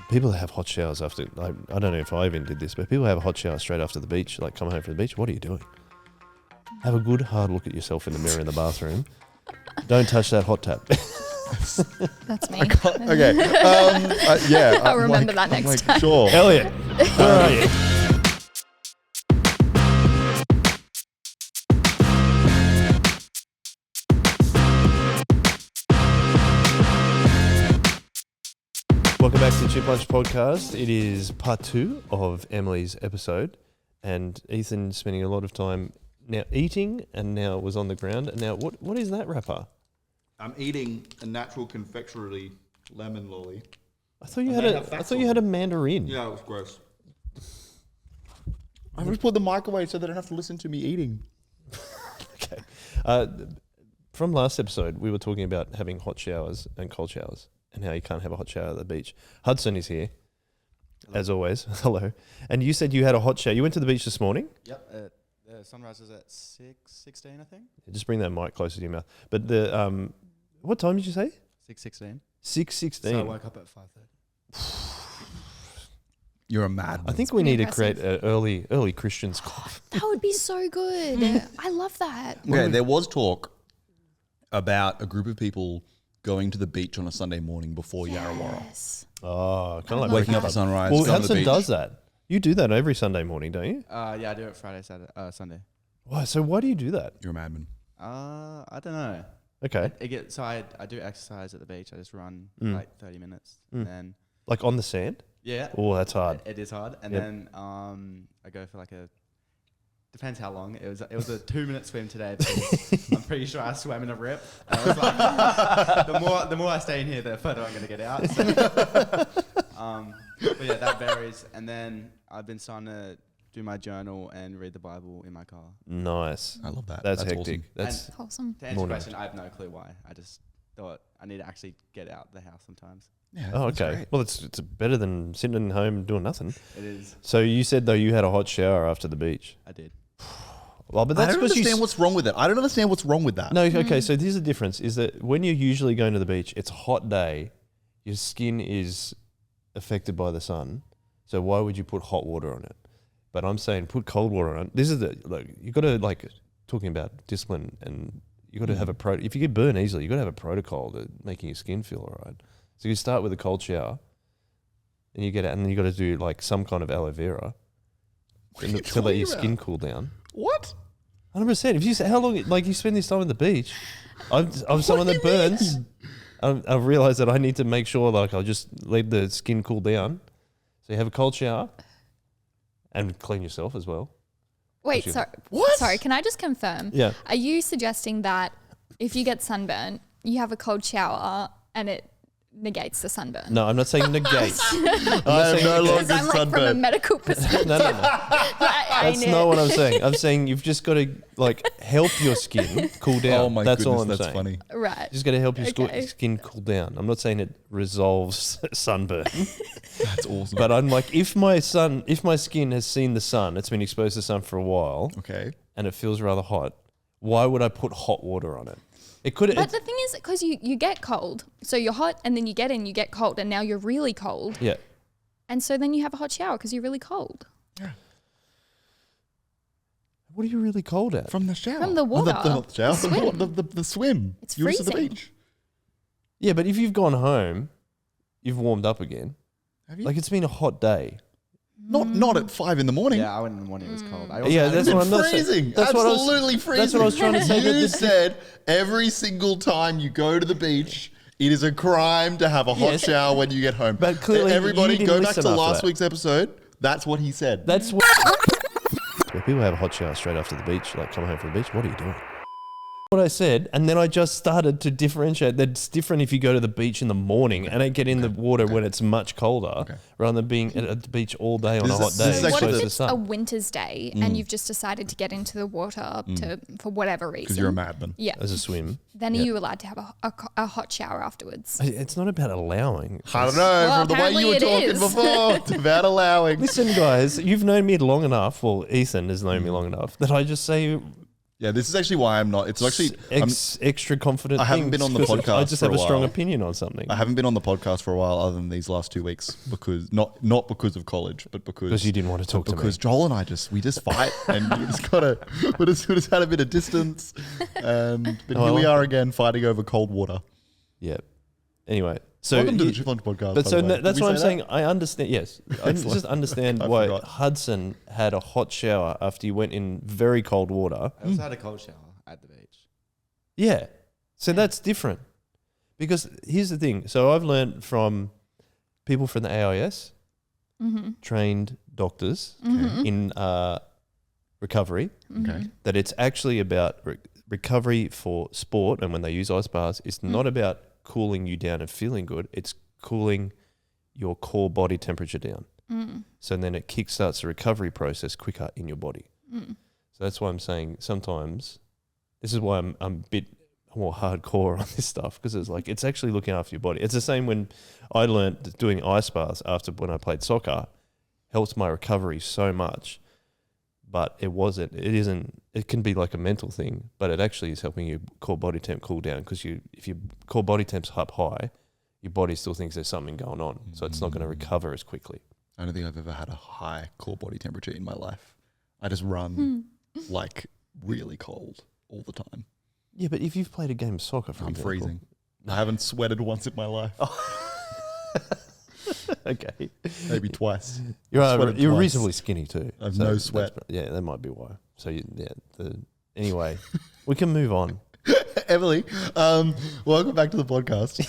People have hot showers after, I don't know if I even did this, but people have a hot shower straight after the beach, like come home from the beach. What are you doing? Have a good hard look at yourself in the mirror in the bathroom. Don't touch that hot tap. That's me. Okay. Yeah. I'll remember that next time. Sure. Elliott, where are you? Welcome back to the Chip Lunch Podcast. It is part 2 of Emily's episode, and Ethan spending a lot of time now eating, and now was on the ground. And now, what is that wrapper? I'm eating a natural confectionery lemon lolly. I thought you had a mandarin. Yeah, it was gross. I just put the microwave so they don't have to listen to me eating. Okay. From last episode, we were talking about having hot showers and cold showers, and how you can't have a hot shower at the beach. Hudson is here, as always. Hello. And you said you had a hot shower. You went to the beach this morning? Yep. The sunrise is at 6:16, I think. Just bring that mic closer to your mouth. But the what time did you say? 6:16. 6:16. So I woke up at 5:30. You're a madman. I think we need to create an early Christians club. That would be so good. I love that. Okay, there was talk about a group of people going to the beach on a Sunday morning before Yarrawarra. Yes. Oh, kind of like Waking up at sunrise. Well, going to the Hudson beach. does that. You do that every Sunday morning, don't you? Yeah, I do it Friday, Saturday, Sunday. Why? So why do you do that? You're a madman. I don't know. Okay. I do exercise at the beach. I just run like 30 minutes, and then Like on the sand? yeah. Oh, that's hard. It is hard, and Yep. then I go for like depends how long. It was a 2-minute swim today. Because I'm pretty sure I swam in a rip. I was like, the more I stay in here, the further I'm going to get out. So. But yeah, that varies. And then I've been starting to do my journal and read the Bible in my car. Nice. I love that. That's hectic. awesome. That's Awesome. To answer your Morning. question, I have no clue why. I just thought I need to actually get out the house sometimes. Yeah, oh, that's okay. great. Well, it's better than sitting at home doing nothing. It is. So you said though you had a hot shower after the beach. I did. Well, but I that's don't because understand what's wrong with it. I don't understand what's wrong with that. No, okay. So here's the difference: is that when you're usually going to the beach, it's a hot day, your skin is affected by the sun. So why would you put hot water on it? But I'm saying put cold water on it. This is you got to talking about discipline, and you got to have a if you get burned easily, you got to have a protocol to making your skin feel all right. So you start with a cold shower, and you get out, and then you got to do like some kind of aloe vera to let your skin cool down. What? 100%. If you say how long, you spend this time at the beach, I'm someone that burns. I've realized that I need to make sure, I'll just let the skin cool down. So you have a cold shower and clean yourself as well. Wait, Actually- sorry. What? Sorry, can I just confirm? Yeah. Are you suggesting that if you get sunburn, you have a cold shower and it negates the sunburn? No, I'm not saying negate. I am no Because longer I'm like from a sunburned. medical perspective. No. That's That's not what I'm saying. I'm saying you've just got to help your skin cool down. Oh my that's goodness, all I'm that's saying. funny. Right. You just got to help your Okay. skin cool down. I'm not saying it resolves sunburn. That's awesome. But I'm like, if my skin has seen the sun, it's been exposed to the sun for a while, Okay. and it feels rather hot, why would I put hot water on it? It could. But the thing is, because you get cold, so you're hot, and then you get cold, and now you're really cold, Yeah. and so then you have a hot shower because you're really cold What are you really cold at? From the shower. from the water. The shower. The swim. The swim. It's You were just at the freezing. beach. Yeah, but if you've gone home, you've warmed up again. Have you? Like it's been a hot day. Not at 5 in the morning. Yeah, I went in the morning. It was cold. I also Yeah, had- that's what I'm not saying. freezing. That's what I was- Absolutely freezing. That's what I was trying to say. that You this- said every single time you go to the beach, it is a crime to have a hot Yes. shower when you get home. But clearly everybody you didn't go back listen to after last that. week's episode. That's what he said. That's what. Where people have a hot shower straight after the beach, like come home from the beach. What are you doing? What I said, and then I just started to differentiate. That's different if you go to the beach in the morning and don't get in the water when it's much colder, rather than being at the beach all day on a hot This day is What exposed actually if to the it's sun. a winter's day and you've just decided to get into the water for whatever reason? Because you're a madman. Yeah. As a swim. Then are you allowed to have a hot shower afterwards? It's not about allowing. I don't know. Well, from the way you were apparently it talking is. before, it's about allowing. Listen, guys, you've known me long enough. Well, Ethan has known me long enough that I just say Yeah, this is actually why I'm not. It's actually extra confident. I haven't been on the podcast I just for have a a strong while. opinion on something. I haven't been on the podcast for a while, other than these last 2 weeks, because not because of college, but because you didn't want to talk to me. Because Joel and I just fight, and we just had a bit of distance, but here we are again fighting over cold water. Yeah. Anyway, so Welcome to the Chip Lunch podcast. But by so the way. that's Did we what I'm say saying. that? I understand. Yes, I just understand I why forgot. Hudson had a hot shower after he went in very cold water. I also had a cold shower at the beach. Yeah, so that's different. Because here's the thing. So I've learned from people from the AIS, trained doctors in recovery, Okay. that it's actually about recovery for sport. And when they use ice baths, it's not about cooling you down and feeling good. It's cooling your core body temperature down. So then it kickstarts the recovery process quicker in your body. So that's why I'm saying sometimes this is why I'm a bit more hardcore on this stuff, because it's like it's actually looking after your body. It's the same when I learned that doing ice baths after when I played soccer helps my recovery so much. But it can be like a mental thing, but it actually is helping your core body temp cool down, because if your core body temp's up high, your body still thinks there's something going on. So it's not going to recover as quickly. I don't think I've ever had a high core body temperature in my life. I just run like really cold all the time. Yeah, but if you've played a game of soccer, for I'm example. freezing. I haven't sweated once in my life. Okay. Maybe twice. You're Sweated you're twice. reasonably skinny too. I have no sweat. Yeah, that might be why. So anyway, we can move on. Emily, welcome back to the podcast.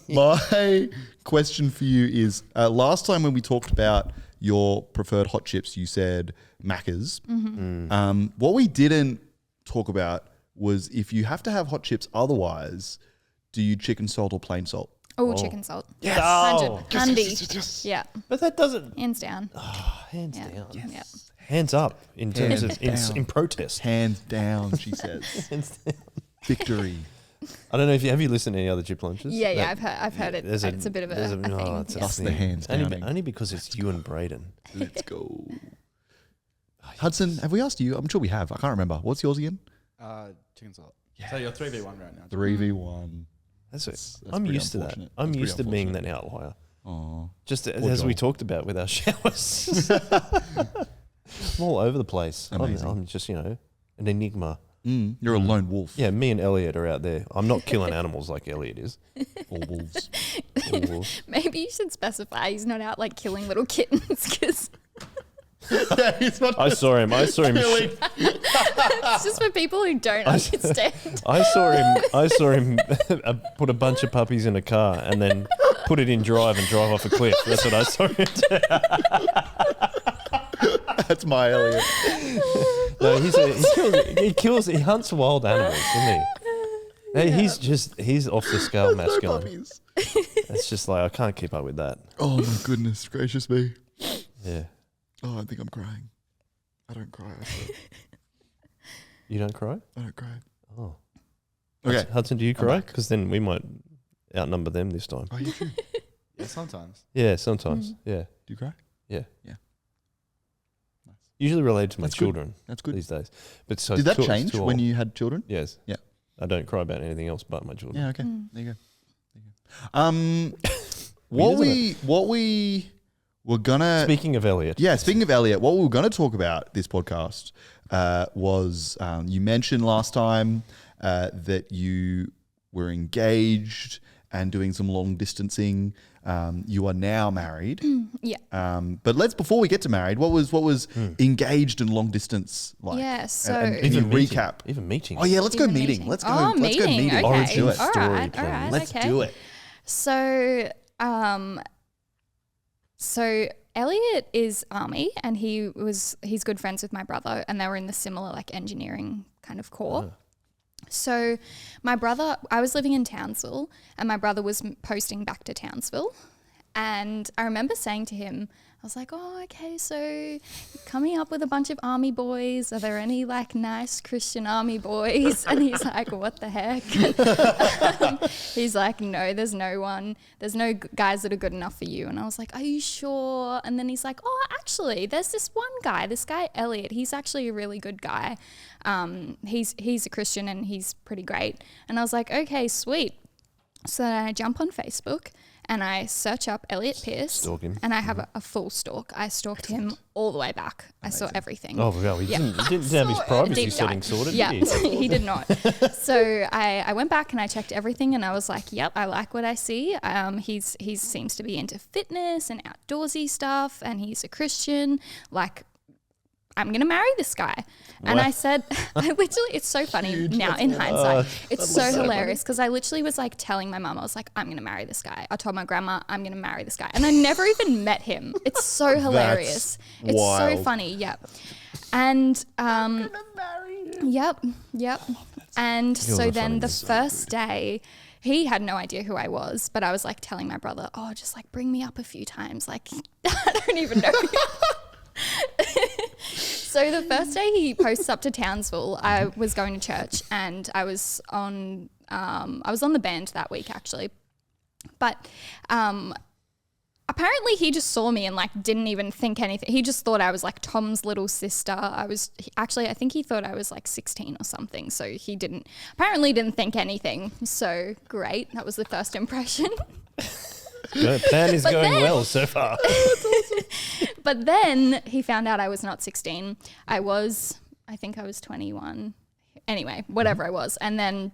My question for you is, last time when we talked about your preferred hot chips, you said Macca's. What we didn't talk about was if you have to have hot chips otherwise, do you chicken salt or plain salt? Oh, chicken salt. Yes. 100. Handy. Yes. Yeah. But that doesn't Hands down. hands Yeah. down. Yeah. Hands up in terms Hands of down. in protest. Hands down, she says. Hands down. Victory. I don't know if have you listened to any other chip lunches? Yeah, That- I've heard it. there's It's a bit of a thing. it's Yeah. Us the hands only, downing. only because it's you and Braden. Let's go. Hudson, have we asked you? I'm sure we have. I can't remember. What's yours again? Chicken salt. So you're 3v1 right now. 3v1. That's That's I'm pretty used to that. unfortunate. I'm That's used to pretty being that outlier. Oh. Just Poor as we Joel. talked about with our showers. I'm all over the place. Amazing. I'm just, an enigma. You're a lone wolf. Yeah, me and Elliott are out there. I'm not killing animals like Elliott is. Or wolves. Or wolves. Maybe you should specify he's not out like killing little kittens, because Yeah, he's not. I saw him. it's just for people who don't understand. I saw him put a bunch of puppies in a car and then put it in drive and drive off a cliff. That's what I saw him do. That's my Elliott. No, he hunts wild animals, doesn't he? He's off the scale No masculine. puppies. It's just like, I can't keep up with that. Oh my goodness gracious me. Yeah. Oh, I think I'm crying. I don't cry. You don't cry? I don't cry. Oh. Okay. Hudson, do you I'm cry? back. Because then we might outnumber them this time. Are you true? Yeah, sometimes. Yeah, sometimes. Yeah. Do you cry? Yeah. Yeah. Nice. Usually related to my That's good. children That's good. these days. But so Did that it's change too when old. you had children? Yes. Yeah. I don't cry about anything else but my children. Yeah, okay. There you go. Weird, What we were gonna Speaking of Elliott. speaking of Elliott, what we were gonna talk about this podcast was you mentioned last time that you were engaged and doing some long distancing. You are now married. Yeah. But before we get to married, what was engaged and long distance like? Yeah, so- and can you meeting. recap? Even meeting. Oh yeah, let's go Even meeting. meeting. Let's go. Oh, Let's go meeting. meeting. Okay. Let's do it. All Story, right. please. All right. Let's okay. do it. So Elliott is Army, and he's good friends with my brother, and they were in the similar like engineering kind of core. So I was living in Townsville, and my brother was posting back to Townsville, And I remember saying to him, I was like, oh, okay, so coming up with a bunch of army boys. Are there any like nice Christian army boys? And he's like, what the heck? He's like, no, there's no one. There's no guys that are good enough for you. And I was like, are you sure? And then he's like, oh, actually, there's this guy, Elliott. He's actually a really good guy. He's a Christian and he's pretty great. And I was like, okay, sweet. So then I jump on Facebook and I search up Elliott Pierce. Stalk him. And I have a full stalk. I stalked him all the way back. I saw everything. Oh, well, he didn't have his privacy Deep settings dive. sorted, Yeah, did he? he did not. So I went back and I checked everything and I was like, yep, I like what I see. He seems to be into fitness and outdoorsy stuff and he's a Christian. Like, I'm going to marry this guy. And I said, it's so funny now in hindsight. It's so hilarious because I literally was like telling my mum, I was like, I'm going to marry this guy. I told my grandma, I'm going to marry this guy. And I never even met him. It's so hilarious. It's wild. so funny. Yep. And, yep. And so then the first day, he had no idea who I was, but I was like telling my brother, oh, just like bring me up a few times. Like, I don't even know. So the first day he posts up to Townsville, I was going to church and I was on the band that week actually. But apparently he just saw me and like didn't even think anything. He just thought I was like Tom's little sister. I think he thought I was like 16 or something. So he apparently didn't think anything. So great. That was the first impression. The plan is going well so far. But then he found out I was not 16. I think I was 21. Anyway, whatever I was. And then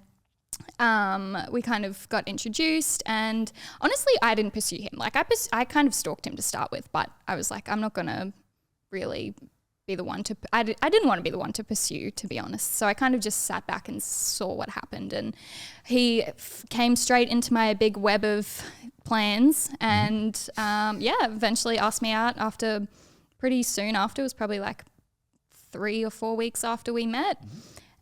we kind of got introduced and honestly, I didn't pursue him. Like I kind of stalked him to start with, but I was like, I'm not going to really be the one to, I didn't want to be the one to pursue, to be honest. So I kind of just sat back and saw what happened. And he came straight into my big web of plans and eventually asked me out pretty soon after. It was probably like 3 or 4 weeks after we met.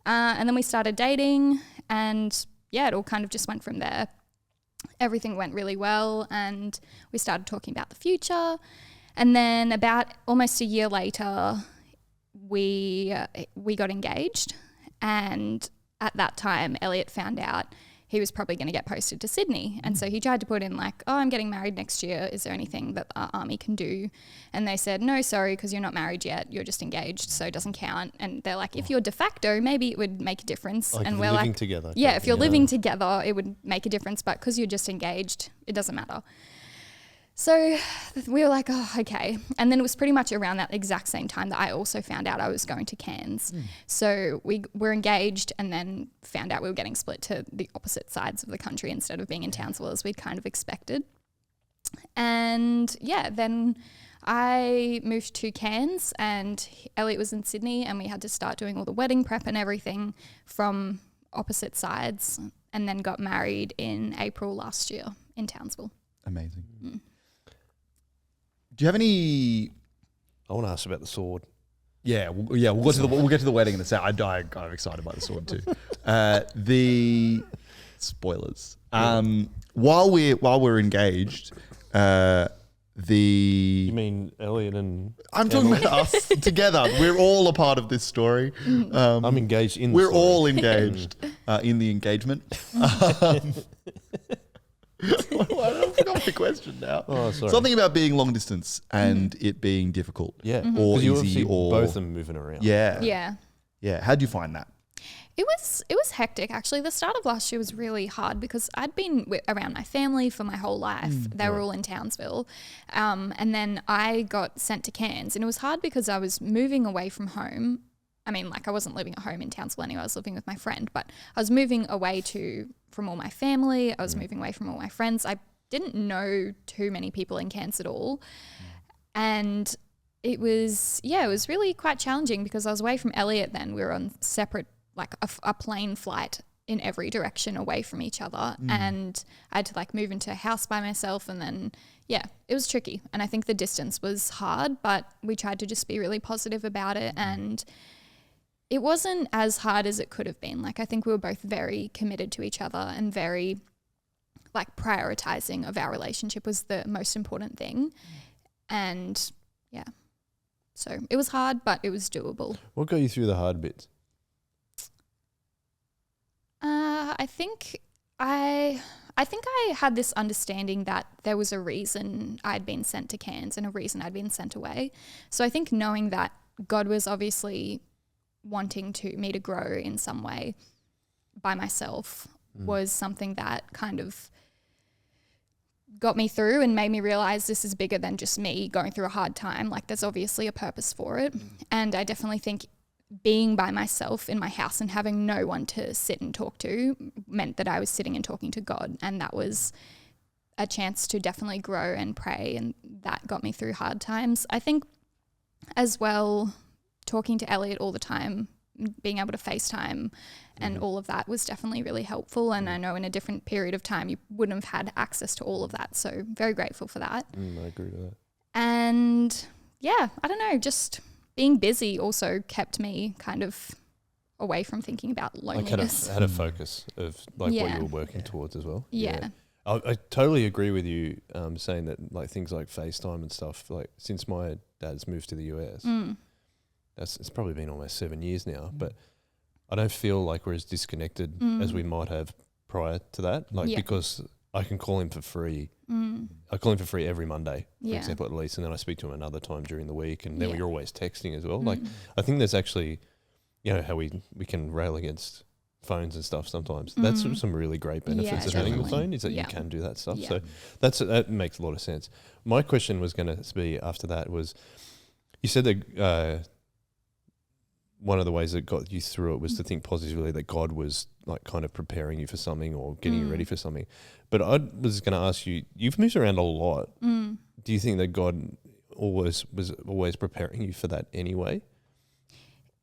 And then we started dating and it all kind of just went from there. Everything went really well and we started talking about the future. And then about almost a year later, we got engaged. And at that time, Elliott found out he was probably going to get posted to Sydney. And so he tried to put in like, oh, I'm getting married next year. Is there anything that our army can do? And they said, no, sorry, because you're not married yet. You're just engaged, so it doesn't count. And they're like, if you're de facto, maybe it would make a difference. Like and if we're living like, together. yeah, if you're living together, it would make a difference. But because you're just engaged, it doesn't matter. So we were like, oh, okay. And then it was pretty much around that exact same time that I also found out I was going to Cairns. So we were engaged and then found out we were getting split to the opposite sides of the country instead of being in Townsville as we'd kind of expected. And then I moved to Cairns and Elliott was in Sydney and we had to start doing all the wedding prep and everything from opposite sides and then got married in April last year in Townsville. Amazing. Do you have any? I want to ask about the sword. Yeah, we'll get to the wedding in a second. I'm excited by the sword too. The spoilers. While we're engaged, You mean Elliott and I'm talking about us together. We're all a part of this story. I'm engaged in the We're story. all engaged in the engagement. I forgot the question now. Oh, sorry. Something about being long distance and it being difficult. Yeah. Or 'Cause you easy obviously or both of them moving around. Yeah. How'd you find that? It was hectic actually. The start of last year was really hard because I'd been around my family for my whole life. They were all in Townsville. And then I got sent to Cairns and it was hard because I was moving away from home. I mean, like I wasn't living at home in Townsville anyway. I was living with my friend, but I was moving away from all my family. I was moving away from all my friends. I didn't know too many people in Cairns at all. And it was really quite challenging because I was away from Elliott then. We were on separate, like a plane flight in every direction away from each other. And I had to like move into a house by myself and then, it was tricky. And I think the distance was hard, but we tried to just be really positive about it. And it wasn't as hard as it could have been. Like I think we were both very committed to each other and very like prioritizing of our relationship was the most important thing. And yeah, so it was hard, but it was doable. What got you through the hard bits? I think I had this understanding that there was a reason I'd been sent to Cairns and a reason I'd been sent away. So I think knowing that God was obviously wanting me to grow in some way by myself was something that kind of got me through and made me realize this is bigger than just me going through a hard time. Like there's obviously a purpose for it. And I definitely think being by myself in my house and having no one to sit and talk to meant that I was sitting and talking to God, and that was a chance to definitely grow and pray, and that got me through hard times. I think as well, talking to Elliott all the time, being able to FaceTime and all of that was definitely really helpful, and I know in a different period of time you wouldn't have had access to all of that, so very grateful for that. I agree with that. And yeah, I don't know, just being busy also kept me kind of away from thinking about loneliness. Like had a focus of like what you were working towards as well. Yeah. I totally agree with you saying that like things like FaceTime and stuff, like since my dad's moved to the US, it's probably been almost 7 years now, but I don't feel like we're as disconnected as we might have prior to that. Like because I can call him for free. I call him for free every Monday, for example, at least, and then I speak to him another time during the week, and then we're always texting as well. Like I think there's actually, you know, how we can rail against phones and stuff sometimes. That's some really great benefits of having the phone, is that you can do that stuff. So that makes a lot of sense. My question was going to be after that was, you said that one of the ways that got you through it was to think positively, that God was like kind of preparing you for something or getting you ready for something. But I was going to ask you, you've moved around a lot. Do you think that God was always preparing you for that anyway?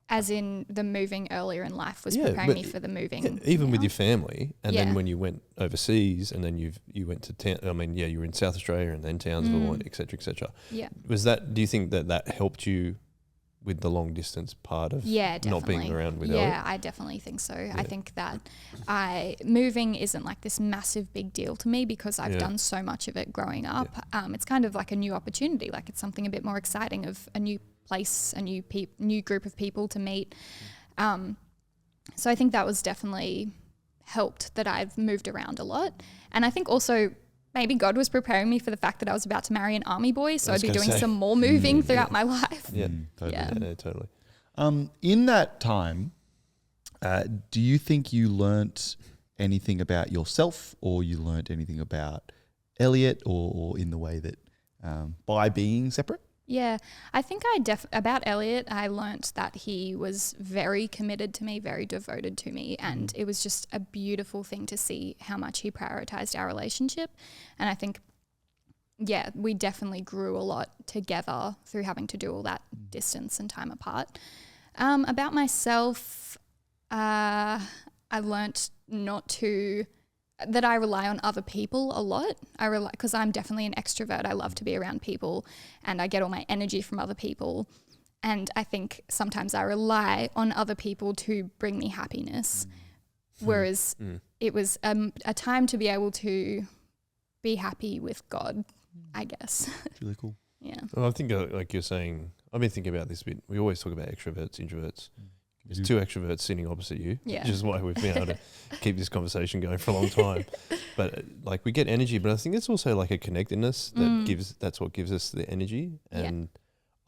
As in the moving earlier in life was preparing me for the moving. Even with your family, and then when you went overseas, and then you went to town. I mean, you were in South Australia and then Townsville, et cetera, et cetera. Yeah. Do you think that helped you with the long distance part of not being around with Elliott? Yeah, I definitely think so. I think that moving isn't like this massive big deal to me because I've done so much of it growing up. It's kind of like a new opportunity. Like it's something a bit more exciting, of a new place, a new group of people to meet. So I think that was definitely helped that I've moved around a lot. And I think also maybe God was preparing me for the fact that I was about to marry an army boy, so I'd be doing some more moving throughout my life. Yeah, totally. Yeah, totally. In that time, do you think you learnt anything about yourself, or you learnt anything about Elliott, or in the way that by being separate? Yeah, I think about Elliott, I learnt that he was very committed to me, very devoted to me, and it was just a beautiful thing to see how much he prioritized our relationship. And I think, we definitely grew a lot together through having to do all that distance and time apart. About myself, I learnt that I rely on other people a lot. Because I'm definitely an extrovert. I love to be around people and I get all my energy from other people. And I think sometimes I rely on other people to bring me happiness. Whereas it was a time to be able to be happy with God, I guess. Really cool. Yeah. Well, I think like you're saying, I've been thinking about this a bit. We always talk about extroverts, introverts. There's two extroverts sitting opposite you, which is why we've been able to keep this conversation going for a long time. But like we get energy, but I think it's also like a connectedness that's what gives us the energy. And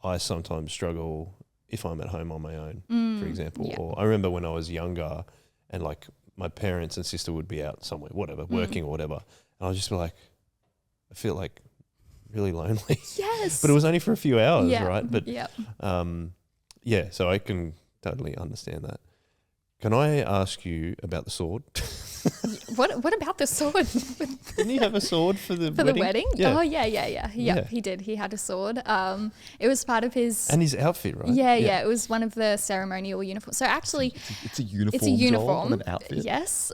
I sometimes struggle if I'm at home on my own, for example. Or I remember when I was younger and like my parents and sister would be out somewhere, whatever, working or whatever. And I'd just be like, I feel like really lonely. Yes. But it was only for a few hours, Yeah. right? But so I can totally understand that. Can I ask you about the sword? What about the sword? Didn't he have a sword for the For wedding? the wedding? Yeah. Oh, yeah, he did. He had a sword. It was part of his... And his outfit, right? Yeah. It was one of the ceremonial uniforms. So actually... It's a uniform. It's a uniform. An outfit. Yes.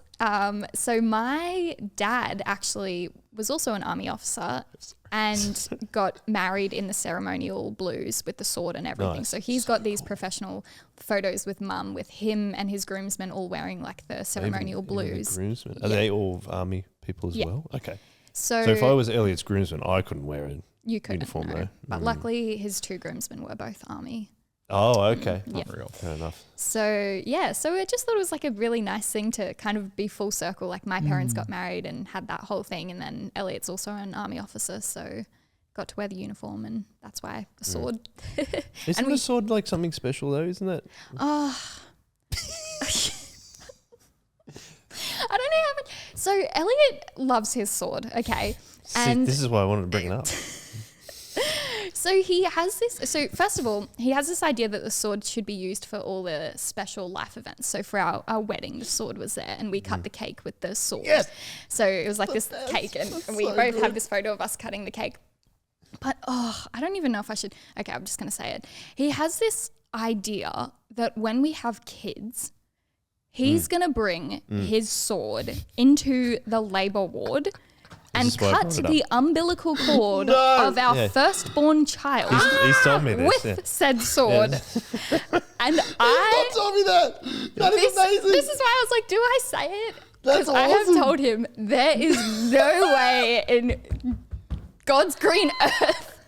So my dad actually was also an army officer and got married in the ceremonial blues with the sword and everything. Nice. So he's got these professional photos with mum, with him and his groomsmen all wearing like the ceremonial blues. Even the groomsmen. Are they all army people as Yeah. well? Okay. So, So if I was Elliott's groomsman, I couldn't wear it. you couldn't, uniform, no. though. But luckily, his 2 groomsmen were both army. Oh, okay. Yeah. Unreal. Fair enough. So so I just thought it was like a really nice thing to kind of be full circle. Like my parents got married and had that whole thing, and then Elliott's also an army officer, so got to wear the uniform, and that's why the sword. Isn't we- the sword like something special though? Isn't it? Oh. I don't know how much. So Elliott loves his sword, okay, See, and this is why I wanted to bring it up. so he has this. So first of all, he has this idea that the sword should be used for all the special life events. So for our wedding, the sword was there, and we cut the cake with the sword. Yes. So it was like this cake, and we so both good. have this photo of us cutting the cake. But I don't even know if I should. Okay, I'm just gonna say it. He has this idea that when we have kids, he's gonna bring his sword into the labor ward and is why I cut brought it the umbilical cord of our Yeah. firstborn child He's told me this. with Yeah. said sword. And Don't tell me that. That is amazing. this is why I was like, do I say it? That's Because I have awesome. told him there is no way in God's green earth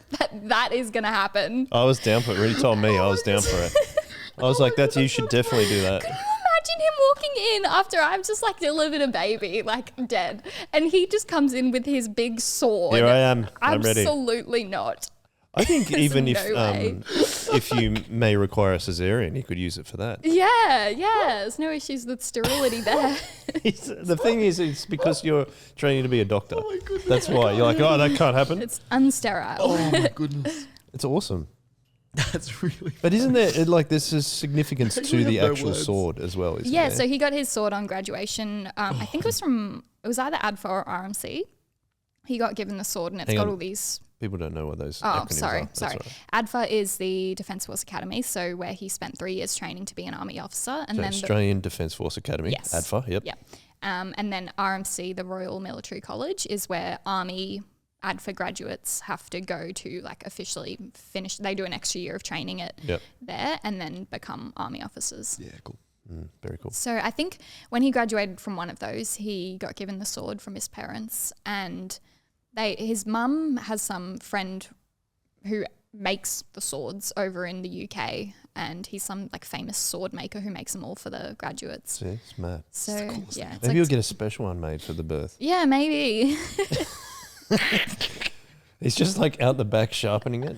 that is going to happen. I was down for it. When he told me, I was down for it. I was like, "That's you should definitely do that." Can you imagine him walking in after I've just like delivered a baby, like dead, and he just comes in with his big sword? Here I am. I'm ready. Absolutely not. I think There's even no if way. if you may require a cesarean, you could use it for that. Yeah, there's no issues with sterility there. The thing is, it's because you're training to be a doctor. Oh my goodness. That's why you're like, oh, that can't happen. It's unsterile. Oh my goodness. It's awesome. That's really. But isn't there there's a significance I to really the have no actual words. sword as well? Isn't Yeah, there? so he got his sword on graduation. I think it was either ADFA or RMC. He got given the sword, and it's Hang got on. all these. People don't know what those Oh, acronyms sorry. are. That's Sorry. all right. ADFA is the Defence Force Academy, so where he spent 3 years training to be an army officer, and So then Australian Defence Force Academy, Yes. ADFA, yep. yeah, and then RMC, the Royal Military College, is where army ADFA graduates have to go to like officially finish. They do an extra year of training Yep. there, and then become army officers. Yeah, cool. Very cool. So I think when he graduated from one of those, he got given the sword from his parents, and his mum has some friend who makes the swords over in the UK, and he's some like famous sword maker who makes them all for the graduates. See, it's mad. So yeah, it's Maybe like, you'll get a special one made for the birth. yeah, maybe. It's just like out the back sharpening it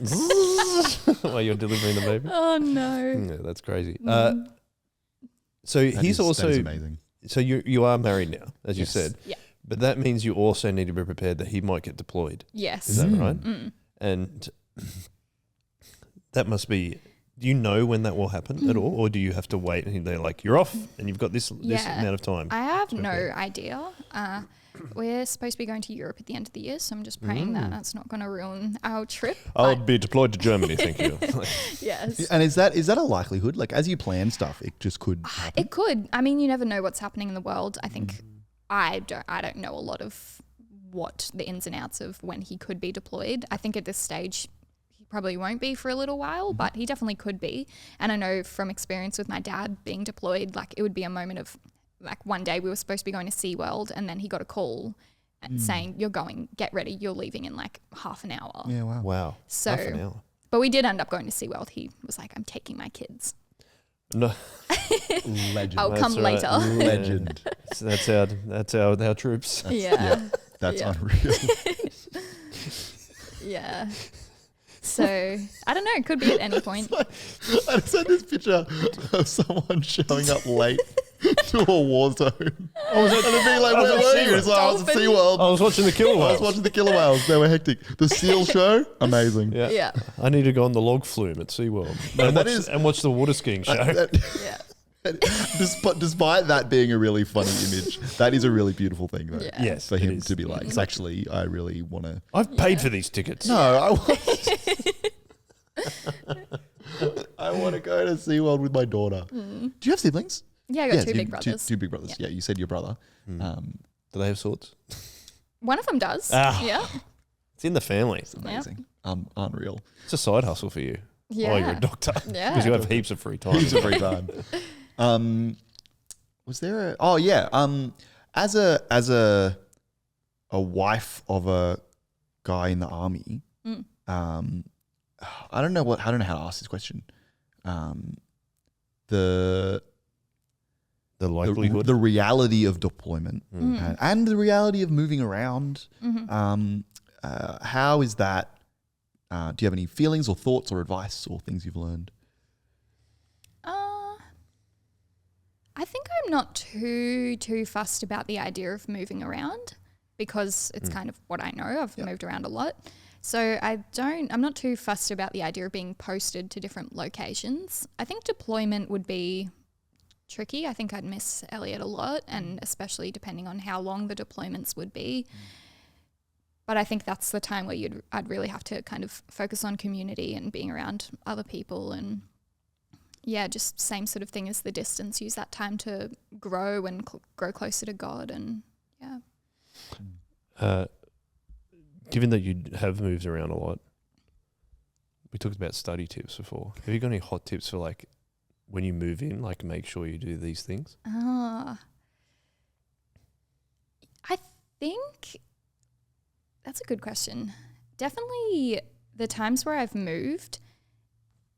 while you're delivering the baby. Oh no. Yeah, that's crazy. So That he's is also amazing. so you are married now, as you Yes. said. Yeah. But that means you also need to be prepared that he might get deployed. Yes. Is that right? Mm. And that must be. Do you know when that will happen at all, or do you have to wait and they're like, "You're off," and you've got this Yeah. amount of time? I have no Okay. idea. We're supposed to be going to Europe at the end of the year, so I'm just praying that that's not going to ruin our trip. I'll but be deployed to Germany. Thank you. yes. And is that a likelihood? Like as you plan stuff, it just could happen. It could. I mean, you never know what's happening in the world. I think I don't know a lot of what the ins and outs of when he could be deployed. I think at this stage he probably won't be for a little while, but he definitely could be. And I know from experience with my dad being deployed, like it would be a moment of like one day we were supposed to be going to SeaWorld, and then he got a call saying, "You're going, get ready, you're leaving in like half an hour." Yeah, wow. Wow. So- Half an hour. But we did end up going to SeaWorld. He was like, "I'm taking my kids. No, Legend. I'll come That's right. later." Legend. So that's our troops. Yeah. That's Yeah. unreal. Yeah. So I don't know. It could be at any point. I just had this picture of someone showing up late to a war zone. And it being like, where were you? It's like, I was at Dolphin. SeaWorld. I was watching the killer I was whales. watching the killer whales. They were hectic. The seal show, amazing. Yeah. Yeah. I need to go on the log flume at SeaWorld and watch the water skiing show. Yeah. Despite that being a really funny image, that is a really beautiful thing, though. Yeah. Yes, For it him is. to be like, it's actually, I really want to. I've paid for these tickets. No, I want to go to SeaWorld with my daughter. Do you have siblings? Yeah, I got two you- big brothers. Two big brothers. Yeah. You said your brother. Do they have swords? One of them does. Ah. Yeah. It's in the family. It's amazing. Unreal. It's a side hustle for you. Yeah. While you're a doctor. Yeah. Because you have heaps of free time. Heaps of free time. Was there a? Oh yeah. As a a wife of a guy in the army. I don't know how to ask this question. The likelihood. the reality of deployment and the reality of moving around. How is that? Do you have any feelings or thoughts or advice or things you've learned? I think I'm not too fussed about the idea of moving around because it's kind of what I know. I've moved around a lot. So I'm not too fussed about the idea of being posted to different locations. I think deployment would be tricky. I think I'd miss Elliott a lot, and especially depending on how long the deployments would be. But I think that's the time where I'd really have to kind of focus on community and being around other people, and just same sort of thing as the distance. Use that time to grow and grow closer to God, and Given that you have moved around a lot, we talked about study tips before. Have you got any hot tips for like when you move in, like make sure you do these things? I think that's a good question. Definitely the times where I've moved,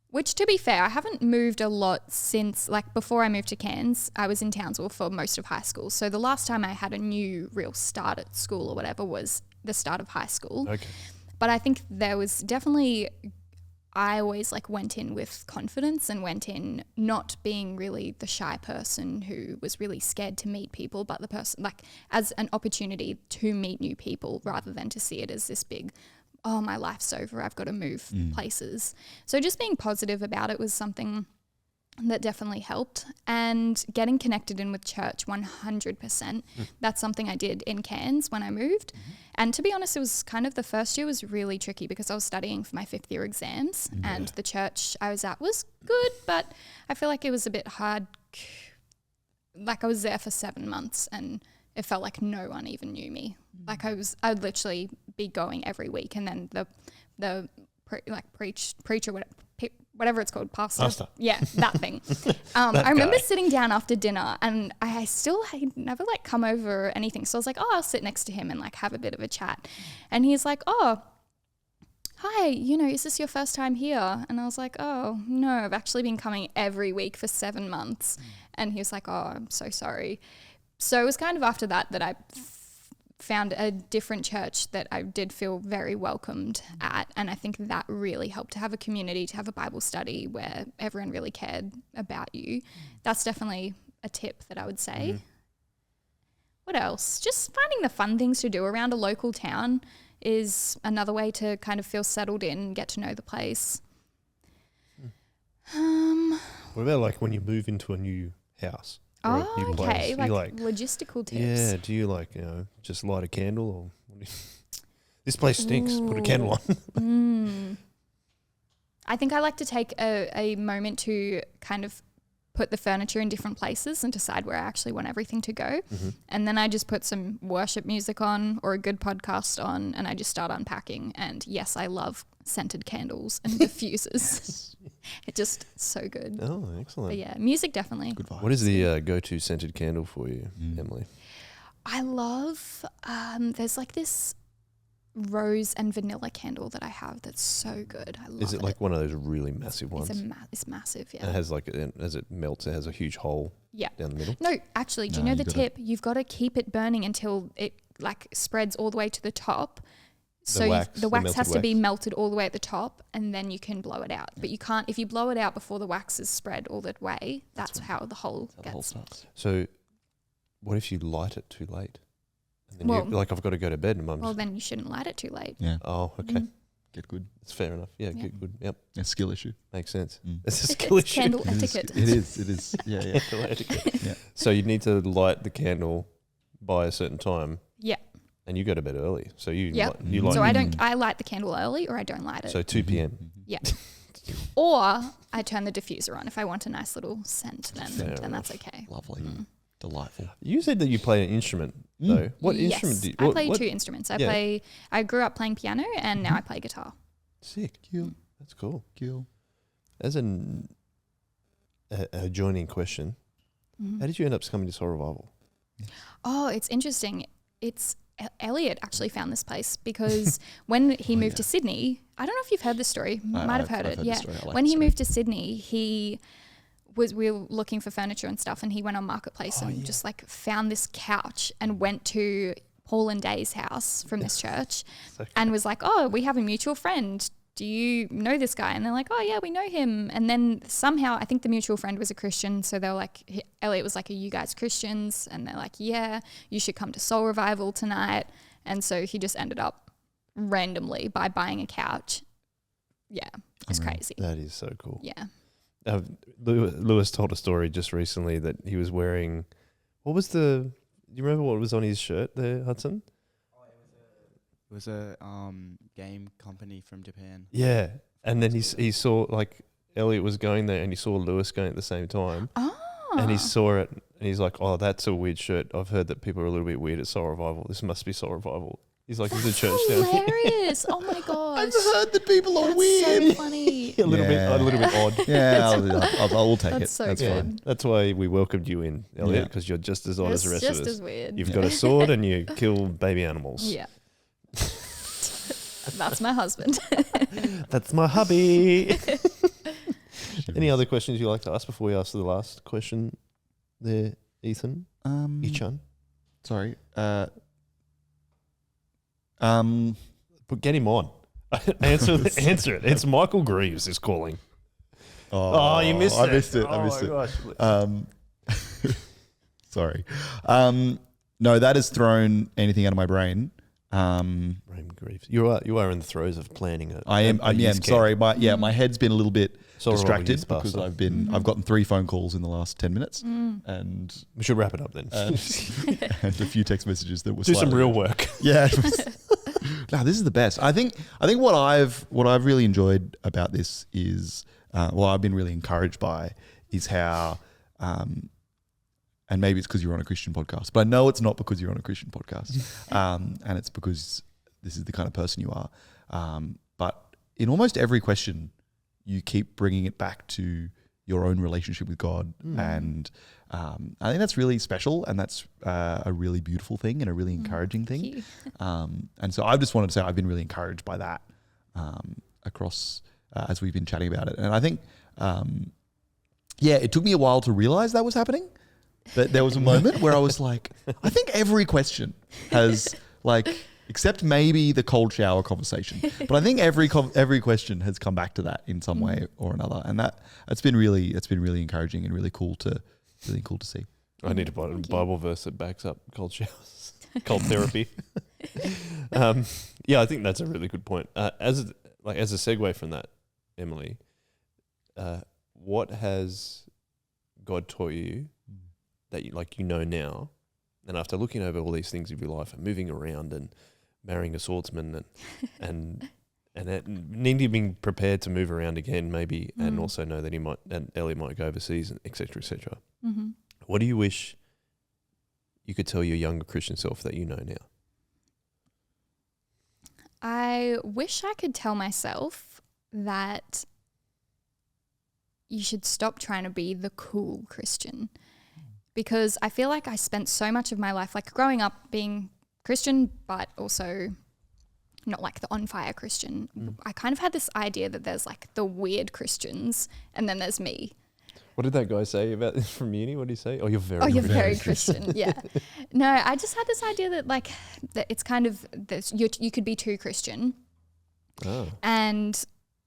which to be fair, I haven't moved a lot since, like before I moved to Cairns, I was in Townsville for most of high school. So the last time I had a new real start at school or whatever was the start of high school. Okay. But I think there was definitely, I always like went in with confidence and went in not being really the shy person who was really scared to meet people, but the person like as an opportunity to meet new people rather than to see it as this big, oh, my life's over, I've got to move places. So just being positive about it was something that definitely helped, and getting connected in with church 100%. That's something I did in Cairns when I moved. And to be honest, it was kind of the first year was really tricky because I was studying for my 5th year exams and the church I was at was good, but I feel like it was a bit hard. Like I was there for 7 months and it felt like no one even knew me. Like I'd literally be going every week, and then the preacher, whatever it's called, pastor. Yeah, that thing. I remember sitting down after dinner, and I never like come over or anything. So I was like, oh, I'll sit next to him and like have a bit of a chat. And he's like, oh, hi, is this your first time here? And I was like, oh, no, I've actually been coming every week for 7 months. And he was like, oh, I'm so sorry. So it was kind of after that I found a different church that I did feel very welcomed at. And I think that really helped to have a community, to have a Bible study where everyone really cared about you. That's definitely a tip that I would say. What else? Just finding the fun things to do around a local town is another way to kind of feel settled in, get to know the place. What about like when you move into a new house? Or a new place? Like logistical tips. Yeah, do you like, just light a candle or this place stinks, put a candle on? I think I like to take a moment to kind of put the furniture in different places and decide where I actually want everything to go. And then I just put some worship music on or a good podcast on, and I just start unpacking. And yes, I love scented candles and diffusers. It's just so good. Oh, excellent. But yeah, music definitely. Good vibes. What is the go-to scented candle for you, Emily? I love, there's like this rose and vanilla candle that I have that's so good. I love it. Is it like one of those really massive ones? It's massive, yeah. And it has like, as it melts, it has a huge hole down the middle? No, actually, do you know the tip? You've got to keep it burning until it like spreads all the way to the top. So the wax has to be melted all the way at the top, and then you can blow it out. But you can't, if you blow it out before the wax is spread all the way, that's how the hole gets. So what if you light it too late? And then I've got to go to bed and mum's... Well, then you shouldn't light it too late. Yeah. Oh, okay. Get good. It's fair enough. Yeah, get good. Yep. A skill issue. Makes sense. It's a skill It's issue. candle etiquette. It is. Yeah. Candle etiquette. Yeah. So you need to light the candle by a certain time. Yeah. And you go to bed early. So you Yep. light So I light the candle early, or I don't light it. So 2 p.m. Yeah. Or I turn the diffuser on if I want a nice little scent. Then that's okay. Lovely. Delightful. You said that you play an instrument though. What instrument do you... I play 2 instruments. I grew up playing piano, and now I play guitar. Sick. Cool. That's cool. Cool. As a joining question, how did you end up coming to Soul Revival? Oh, it's interesting. It's Elliott actually found this place because when he moved to Sydney, I don't know if you've heard this story. Might have heard it. Yeah. When he moved to Sydney, we were looking for furniture and stuff, and he went on Marketplace and just like found this couch and went to Paul and Day's house from this church and was like, oh, we have a mutual friend. Do you know this guy? And they're like, oh yeah, we know him. And then somehow I think the mutual friend was a Christian. So they were like, Elliott was like, are you guys Christians? And they're like, yeah, you should come to Soul Revival tonight. And so he just ended up randomly by buying a couch. Yeah, it's crazy. That is so cool. Yeah. Lewis told a story just recently that he was wearing, do you remember what was on his shirt there, Hudson? It was a game company from Japan. Yeah. And then he saw, like, Elliott was going there and he saw Lewis going at the same time. Oh. And he saw it and he's like, oh, that's a weird shirt. I've heard that people are a little bit weird at Soul Revival. This must be Soul Revival. He's like, there's a church down here. Hilarious. Oh my gosh. I've heard that people are That's weird. so funny. a little bit odd. Yeah, I'll take it. That's so That's good. fine. That's why we welcomed you in, Elliott, because you're just as odd as the rest of Just us. as weird. You've got a sword and you kill baby animals. Yeah. That's my husband. That's my hubby. Any other questions you'd like to ask before we ask the last question there, Ethan? Ichan? Sorry. But get him on. Answer it. It's Michael Greaves is calling. Oh, you missed it. I missed it. Oh I missed my it. Sorry. No, that has thrown anything out of my brain. Raymond Greaves. You are in the throes of planning it. I am. Sorry. My head's been a little bit Sorry, distracted youth because pastor. I've gotten 3 phone calls in the last 10 minutes and We should wrap it up then. and a few text messages that were Do some slightly- real work. Yeah. No, this is the best. I think what I've really enjoyed about this is I've been really encouraged by is how and maybe it's because you're on a Christian podcast, but I know it's not because you're on a Christian podcast, and it's because this is the kind of person you are. But in almost every question, you keep bringing it back to your own relationship with God, and I think that's really special, and that's a really beautiful thing and a really encouraging thing. And so I just wanted to say I've been really encouraged by that across as we've been chatting about it, and I think it took me a while to realize that was happening. But there was a moment where I was like, I think every question has except maybe the cold shower conversation, but I think every question has come back to that in some way or another, and it's been really encouraging and really cool to see. I need to buy a Bible verse that backs up cold showers, cold therapy. I think that's a really good point. As a segue from that, Emily, what has God taught you that you know now, and after looking over all these things of your life and moving around and marrying a swordsman and needing prepared to move around again maybe, and also know that Elliott might go overseas, and et cetera, Mm-hmm. what do you wish you could tell your younger Christian self that you know now? I wish I could tell myself that you should stop trying to be the cool Christian, because I feel like I spent so much of my life growing up being Christian, but also not like the on fire Christian. I kind of had this idea that there's the weird Christians and then there's me. What did that guy say about this from uni? What did he say? Oh, you're very Christian. Yeah. No, I just had this idea that that it's kind of this, you could be too Christian. Oh. And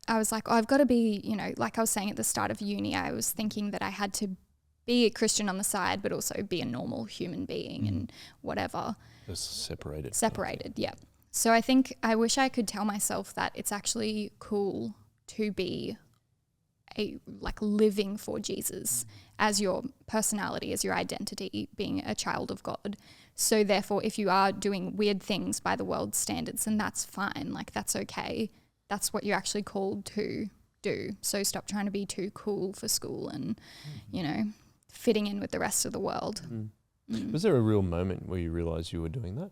I was like, I've got to be, like I was saying at the start of uni, I was thinking that I had to be a Christian on the side, but also be a normal human being and whatever. Just separated. Separated, yeah. So I think I wish I could tell myself that it's actually cool to be living for Jesus as your personality, as your identity, being a child of God. So therefore, if you are doing weird things by the world's standards, then that's fine. That's okay. That's what you're actually called to do. So stop trying to be too cool for school and, fitting in with the rest of the world. Was there a real moment where you realized you were doing that?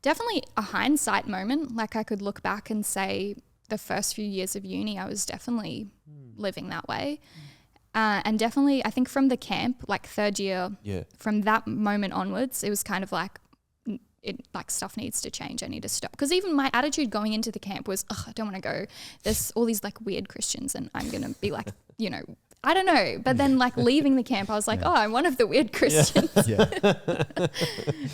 Definitely a hindsight moment. I could look back and say the first few years of uni, I was definitely living that way. And definitely, I think from the camp, third year, from that moment onwards, it was kind of like stuff needs to change. I need to stop. Because even my attitude going into the camp was, I don't want to go. There's all these like weird Christians and I'm going to be like, you know, I don't know. But then like leaving the camp, I was like, I'm one of the weird Christians. Yeah.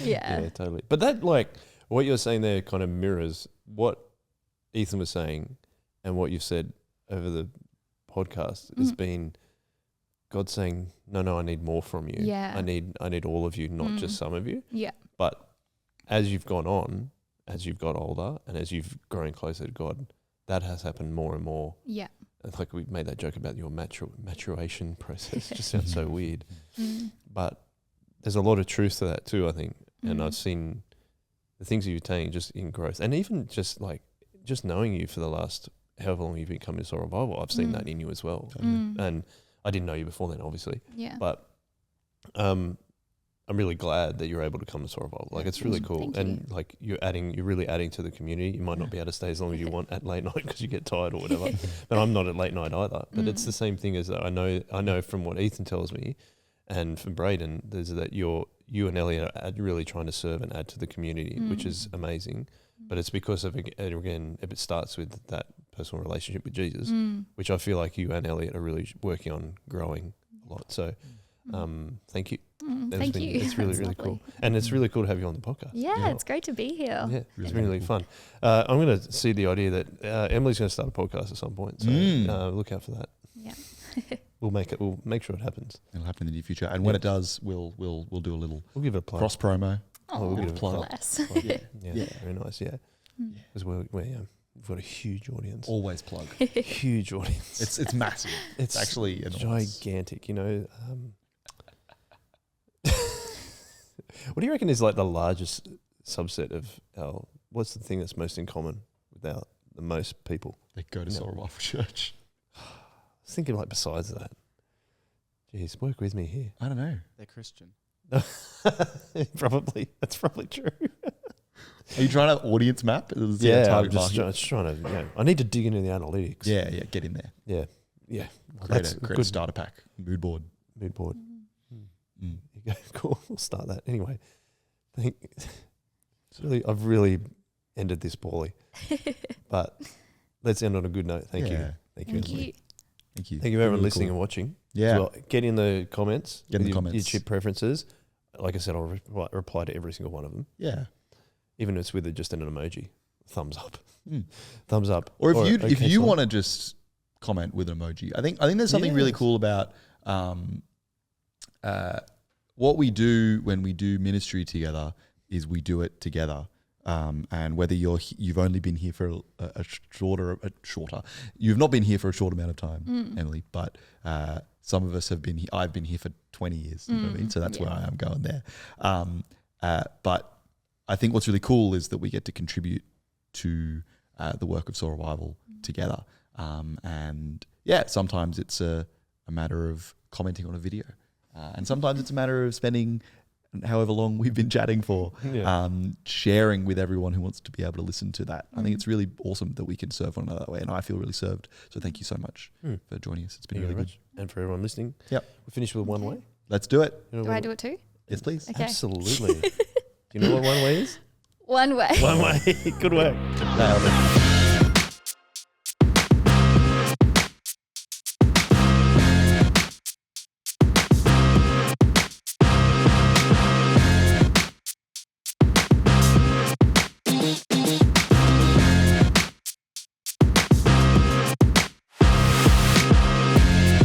Yeah. Yeah, totally. But that, like, what you're saying there kind of mirrors what Ethan was saying and what you've said over the podcast has been God saying, no, I need more from you. Yeah. I need all of you, not just some of you. Yeah. But as you've gone on, as you've got older and as you've grown closer to God, that has happened more and more. Yeah. And like we made that joke about your maturation process. It just sounds so weird. But there's a lot of truth to that too, I think. And I've seen the things you've attained just in growth. And even just knowing you for the last however long you've been coming to Soul Revival, I've seen that in you as well. And I didn't know you before then, obviously. Yeah. But I'm really glad that you're able to come to Soul Revival. Like, it's really cool. Thank and like you're really adding to the community. You might not be able to stay as long as you want at late night because you get tired or whatever. But I'm not at late night either. But it's the same thing as that. I know from what Ethan tells me and from Braden, there's that you and Elliott are really trying to serve and add to the community, which is amazing. But it's because of, again, if it starts with that personal relationship with Jesus, which I feel like you and Elliott are really working on growing a lot. So thank you. Thank you. It's really, That's really cool. lovely. And it's really cool to have you on the podcast. Yeah, it's great to be here. Yeah, it's been really fun. I'm going to see the idea that Emily's going to start a podcast at some point. So look out for that. Yeah. We'll make sure it happens. It'll happen in the near future. And when it does, we'll do a little We'll give it a plug. cross promo. Oh, we'll give it a plug. bless. Yeah, Yeah. very nice. Yeah, because we've got a huge audience. Always plug. Huge audience. It's massive. It's actually enormous. gigantic. You know, what do you reckon is like the largest subset of our? What's the thing that's most in common with the most people? They go to Soul Revival Church. I was thinking like besides that. Jeez, work with me here. I don't know. They're Christian. Probably. That's probably true. Are you trying to audience map? Yeah, I'm target just market? trying to, I need to dig into the analytics. Yeah, get in there. Yeah. Create a starter pack, mood board. Mood board. Mm. Yeah, cool. We'll start that. Anyway, I've really ended this poorly. But let's end on a good note. Thank you. Thank Emily. you. Thank you. Thank you everyone Really listening cool. and watching. Yeah. As well. Get in the comments. Get in the with comments. Your chip preferences. Like I said, I'll reply to every single one of them. Yeah. Even if it's with just an emoji. Thumbs up. Mm. Thumbs up. Or if okay, you so- want to just comment with an emoji, I think there's something really Yes. cool about what we do when we do ministry together is we do it together. And whether you've only been here for a shorter, you've not been here for a short amount of time, Emily, but some of us have been here. I've been here for 20 years, you know what I mean? So that's where I am going there. But I think what's really cool is that we get to contribute to the work of Soul Revival together. And yeah, sometimes it's a matter of commenting on a video. And sometimes it's a matter of spending however long we've been chatting for, sharing with everyone who wants to be able to listen to that. I think it's really awesome that we can serve one another that way, and I feel really served. So thank you so much for joining us. It's been really good. And for everyone listening, Yep. we'll finish with one way. Let's do it. You know Do what- I do it too? Yes, please. Okay. Absolutely. Do you know what one way is? One way. One way. Good work. Nailed it.